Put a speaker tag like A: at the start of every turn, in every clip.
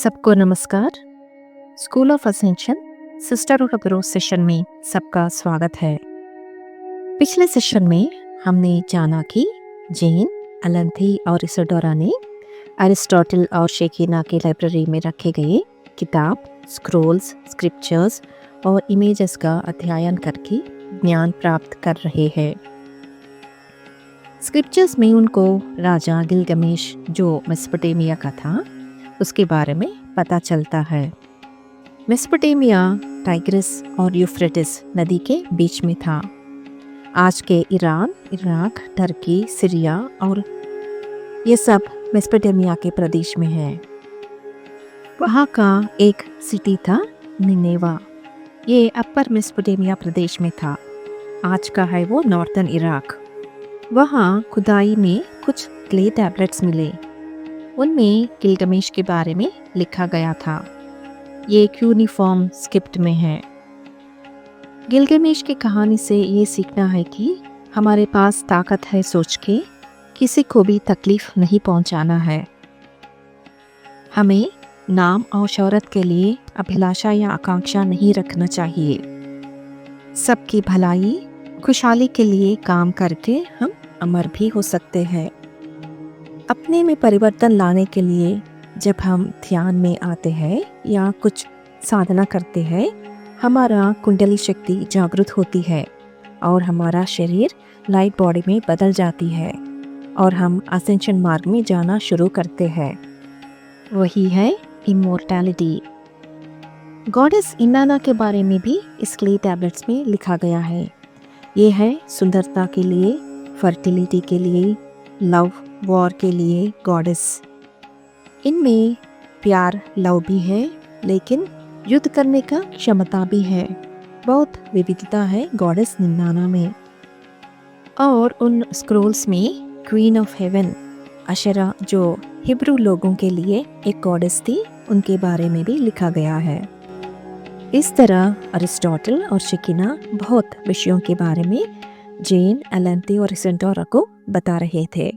A: सबको नमस्कार। School of Ascension Sisterhood of Growth session में सबका स्वागत है। पिछले सेशन में हमने जाना कि जेन, एलेंथी और इसाडोरा ने अरिस्टोटल और शेकिना की लाइब्रेरी में रखे गए किताब, स्क्रोल्स, स्क्रिप्चर्स और इमेजेस का अध्ययन करके ज्ञान प्राप्त कर रहे हैं। स्क्रिप्चर्स में उनको राजा गिलगमेश जो मेसोपोटामिया का था उसके बारे में पता चलता है। मेसोपोटामिया टाइग्रिस और यूफ्रेटिस नदी के बीच में था। आज के ईरान, इराक, टर्की, सीरिया और ये सब मेसोपोटामिया के प्रदेश में है। वहाँ का एक सिटी था निनेवा। ये अपर मेसोपोटामिया प्रदेश में था। आज का है वो नॉर्थर्न इराक। वहाँ खुदाई में कुछ क्ले टैबलेट्स मिले। उनमें गिलगमेश के बारे में लिखा गया था। ये क्यूनिफॉर्म स्क्रिप्ट में है। गिलगमेश की कहानी से ये सीखना है कि हमारे पास ताकत है सोच के किसी को भी तकलीफ नहीं पहुंचाना है। हमें नाम और शोहरत के लिए अभिलाषा या आकांक्षा नहीं रखना चाहिए। सबकी भलाई, खुशहाली के लिए काम करके हम अमर भी हो सकते हैं। अपने में परिवर्तन लाने के लिए जब हम ध्यान में आते हैं या कुछ साधना करते हैं, हमारा कुंडली शक्ति जागृत होती है और हमारा शरीर लाइट बॉडी में बदल जाती है और हम असेंशन मार्ग में जाना शुरू करते हैं। वही है इमोर्टैलिटी। गॉडेस इनाना के बारे में भी इस क्ले टैबलेट्स में लिखा गया है। ये है सुंदरता के लिए, फर्टिलिटी के लिए, लव, वॉर के लिए गॉडेस। इनमें प्यार, लव भी है, लेकिन युद्ध करने का क्षमता भी है। बहुत विविधता है गॉडेस निन्नाना में। और उन स्क्रोल्स में क्वीन ऑफ हेवन अशरा जो हिब्रू लोगों के लिए एक गॉडेस थी, उनके बारे में भी लिखा गया है। इस तरह अरिस्टोटल और शेकिना बहुत विषयों के बारे में जेन, एलेंथी और इसाडोरा को बता रहे थे।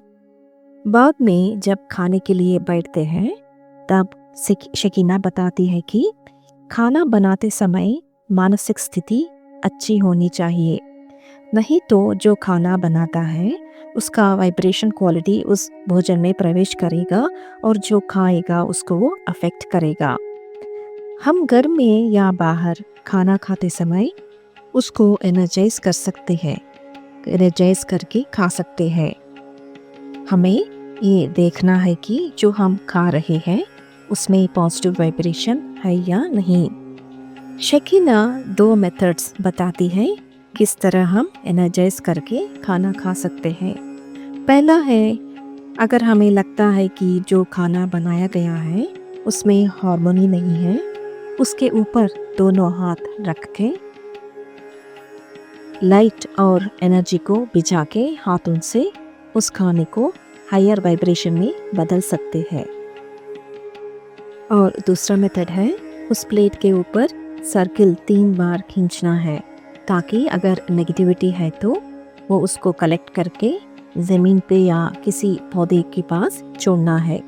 A: बाद में जब खाने के लिए बैठते हैं तब शेकिना बताती है कि खाना बनाते समय मानसिक स्थिति अच्छी होनी चाहिए, नहीं तो जो खाना बनाता है उसका वाइब्रेशन क्वालिटी उस भोजन में प्रवेश करेगा और जो खाएगा उसको वो अफेक्ट करेगा। हम घर में या बाहर खाना खाते समय उसको एनर्जाइज कर सकते हैं, एनर्जाइज करके खा सकते हैं। हमें ये देखना है कि जो हम खा रहे हैं उसमें पॉजिटिव वाइब्रेशन है या नहीं। शेकिना 2 मेथड्स बताती है किस तरह हम एनर्जाइज करके खाना खा सकते हैं। पहला है, अगर हमें लगता है कि जो खाना बनाया गया है उसमें हार्मोनी नहीं है, उसके ऊपर दोनों हाथ रख के लाइट और एनर्जी को भिजा के हाथों से उस खाने को हायर वाइब्रेशन में बदल सकते हैं। और दूसरा मेथड है, उस प्लेट के ऊपर सर्किल 3 बार खींचना है ताकि अगर नेगेटिविटी है तो वो उसको कलेक्ट करके ज़मीन पे या किसी पौधे के पास छोड़ना है।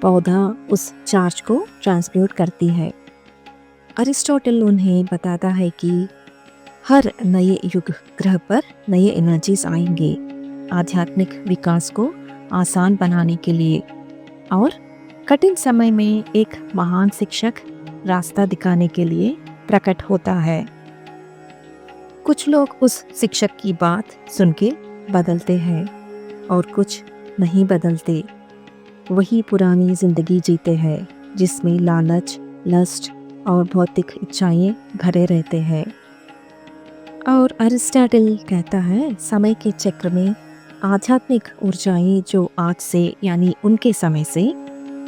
A: पौधा उस चार्ज को ट्रांसम्यूट करती है। अरिस्टोटल उन्हें बताता है कि हर नए युग ग्रह पर नए एनर्जीज आएंगे आध्यात्मिक विकास को आसान बनाने के लिए, और कठिन समय में एक महान शिक्षक रास्ता दिखाने के लिए प्रकट होता है। कुछ लोग उस शिक्षक की बात सुन के बदलते हैं और कुछ नहीं बदलते। वही पुरानी जिंदगी जीते हैं जिसमें लालच, लस्ट और भौतिक इच्छाएं भरे रहते हैं। और अरिस्टोटल कहता है, समय के चक्र में आध्यात्मिक ऊर्जाएं जो आज से यानी उनके समय से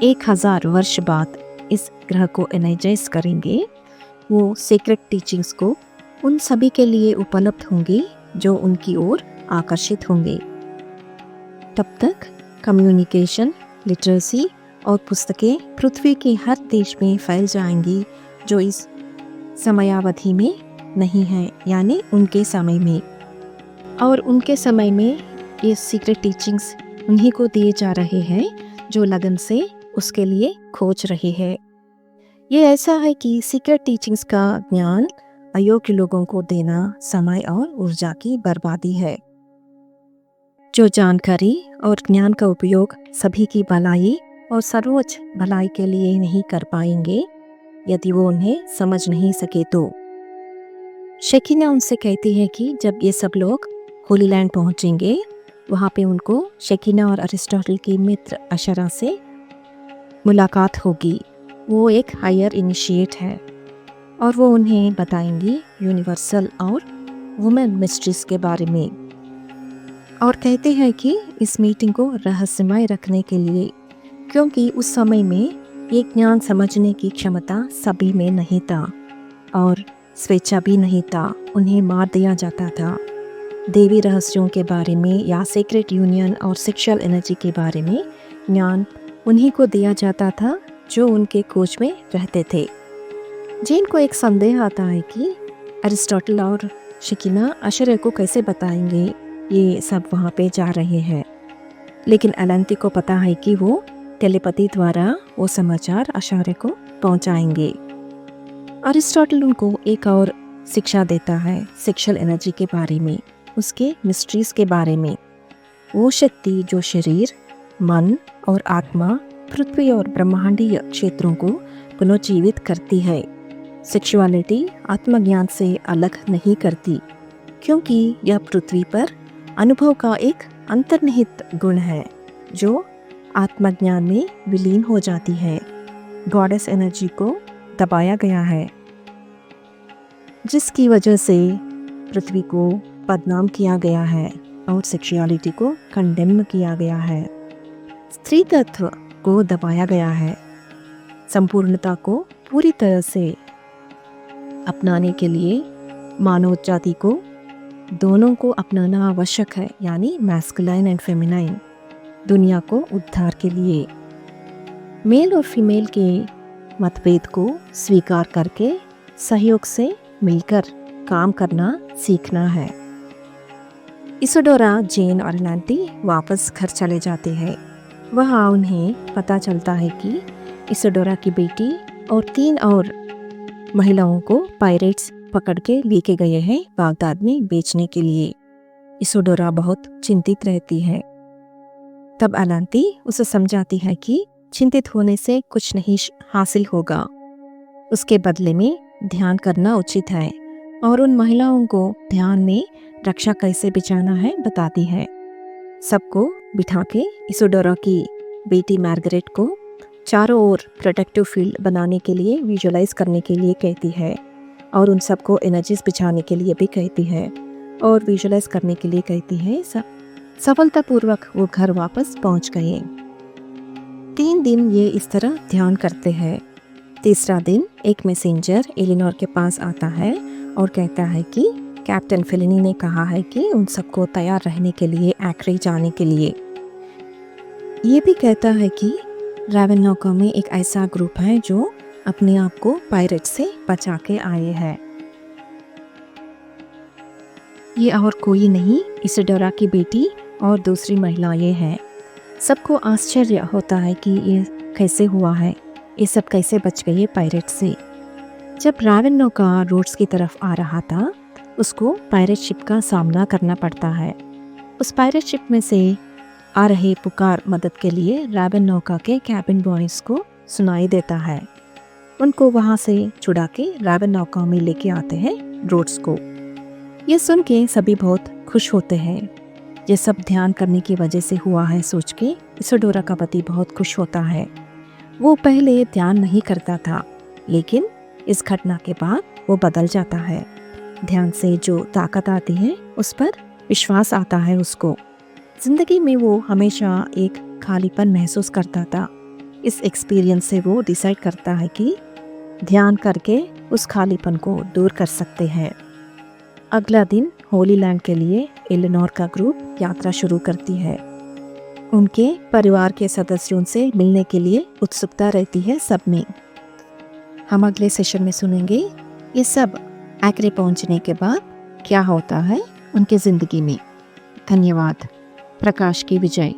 A: 1000 वर्ष बाद इस ग्रह को एनर्जाइज करेंगे, वो सीक्रेट टीचिंग्स को उन सभी के लिए उपलब्ध होंगी जो उनकी ओर आकर्षित होंगे। तब तक कम्युनिकेशन, लिटरेसी और पुस्तकें पृथ्वी के हर देश में फैल जाएंगी जो इस समयावधि में नहीं है, यानी उनके समय में। और उनके समय में ये सीक्रेट टीचिंग्स उन्हीं को दिए जा रहे हैं जो लगन से उसके लिए खोज रहे हैं। ये ऐसा है कि सीक्रेट टीचिंग्स का ज्ञान अयोग्य लोगों को देना समय और ऊर्जा की बर्बादी है। जो जानकारी और ज्ञान का उपयोग सभी की भलाई और सर्वोच्च भलाई के लिए नहीं कर पाएंगे, यदि वो उन्हें समझ नहीं सके तो। शकीना उनसे कहती है कि जब ये सब लोग होली लैंड पहुंचेंगे, वहाँ पे उनको शकीना और अरिस्टोटल की मित्र अशरा से मुलाकात होगी। वो एक हायर इनिशिएट है और वो उन्हें बताएंगी यूनिवर्सल और वुमेन मिस्ट्रीज के बारे में, और कहते हैं कि इस मीटिंग को रहस्यमय रखने के लिए, क्योंकि उस समय में ये ज्ञान समझने की क्षमता सभी में नहीं था और स्वेच्छा भी नहीं था, उन्हें मार दिया जाता था। देवी रहस्यों के बारे में या सीक्रेट यूनियन और सेक्सुअल एनर्जी के बारे में ज्ञान उन्हीं को दिया जाता था जो उनके खोज में रहते थे। जेन को एक संदेह आता है कि अरिस्टोटल और शकीना अशरे को कैसे बताएंगे ये सब वहाँ पे जा रहे हैं, लेकिन एलेंती को पता है कि वो टेलीपैथी द्वारा वो समाचार अशरे को पहुँचाएंगे। अरिस्टोटल उनको एक और शिक्षा देता है सेक्सुअल एनर्जी के बारे में, उसके मिस्ट्रीज के बारे में। वो शक्ति जो शरीर, मन और आत्मा, पृथ्वी और ब्रह्मांडीय क्षेत्रों को पुनर्जीवित करती है। सेक्सुअलिटी आत्मज्ञान से अलग नहीं करती, क्योंकि यह पृथ्वी पर अनुभव का एक अंतर्निहित गुण है जो आत्मज्ञान में विलीन हो जाती है। गॉडेस एनर्जी को दबाया गया है, जिसकी वजह से पृथ्वी को बदनाम किया गया है और सेक्सुअलिटी को कंडेम किया गया है। स्त्री तत्व को दबाया गया है। संपूर्णता को पूरी तरह से अपनाने के लिए मानव जाति को दोनों को अपनाना आवश्यक है, यानी मैस्कुलाइन एंड फेमिनाइन, दुनिया को उद्धार के लिए। मेल और फीमेल के मतभेद को स्वीकार करके सहयोग से मिलकर काम करना सीखना है। इसिडोरा, जेन और एलेंती वापस घर चले जाते हैं। वहाँ उन्हें पता चलता है कि इसिडोरा की बेटी और 3 और महिलाओं को पायरेट्स पकड़ के लेके गए हैं बागदाद में बेचने के लिए। इसिडोरा बहुत चिंतित रहती है। तब एलेंती उसे समझाती है कि चिंतित होने से कुछ नहीं हासिल होगा, उसके बदले में ध्यान करना उचित है, और उन महिलाओं को ध्यान में रक्षा कैसे बिछाना है बताती है। सबको बिठा के इसिडोरा की बेटी मार्गरेट को चारों ओर प्रोटेक्टिव फील्ड बनाने के लिए विजुअलाइज करने के लिए कहती है, और उन सबको एनर्जीज बिछाने के लिए भी कहती है और विजुअलाइज करने के लिए कहती है। सफलतापूर्वक वो घर वापस पहुंच गए। 3 दिन ये इस तरह ध्यान करते हैं। तीसरा दिन एक मैसेंजर एलिनोर के पास आता है और कहता है कि कैप्टन फेलिनी ने कहा है कि उन सबको तैयार रहने के लिए एक्रे जाने के लिए। ये भी कहता है कि रावन नौका में एक ऐसा ग्रुप है जो अपने आप को पायरेट से बचा के आए हैं। ये और कोई नहीं, इसिडोरा की बेटी और दूसरी महिलाएं हैं। सबको आश्चर्य होता है कि ये कैसे हुआ है, ये सब कैसे बच गए पायरेट से। जब रावन नौका रोड्स की तरफ आ रहा था, उसको पायरेट शिप का सामना करना पड़ता है। उस पायरेट शिप में से आ रहे पुकार मदद के लिए रावन नौका के कैबिन बॉयज को सुनाई देता है। उनको वहाँ से छुड़ा के रावन नौका में लेके आते हैं रोड्स को। ये सुन के सभी बहुत खुश होते हैं। ये सब ध्यान करने की वजह से हुआ है सोच के इसिडोरा का पति बहुत खुश होता है। वो पहले ध्यान नहीं करता था, लेकिन इस घटना के बाद वो बदल जाता है। ध्यान से जो ताकत आती है उस पर विश्वास आता है उसको। जिंदगी में वो हमेशा एक खालीपन महसूस करता था। इस एक्सपीरियंस से वो डिसाइड करता है कि ध्यान करके उस खालीपन को दूर कर सकते हैं। अगला दिन होली लैंड के लिए एलिनोर का ग्रुप यात्रा शुरू करती है। उनके परिवार के सदस्यों से मिलने के लिए उत्सुकता रहती है सब में। हम अगले सेशन में सुनेंगे ये सब एक्रे पहुंचने के बाद क्या होता है उनके ज़िंदगी में। धन्यवाद। प्रकाश की विजय।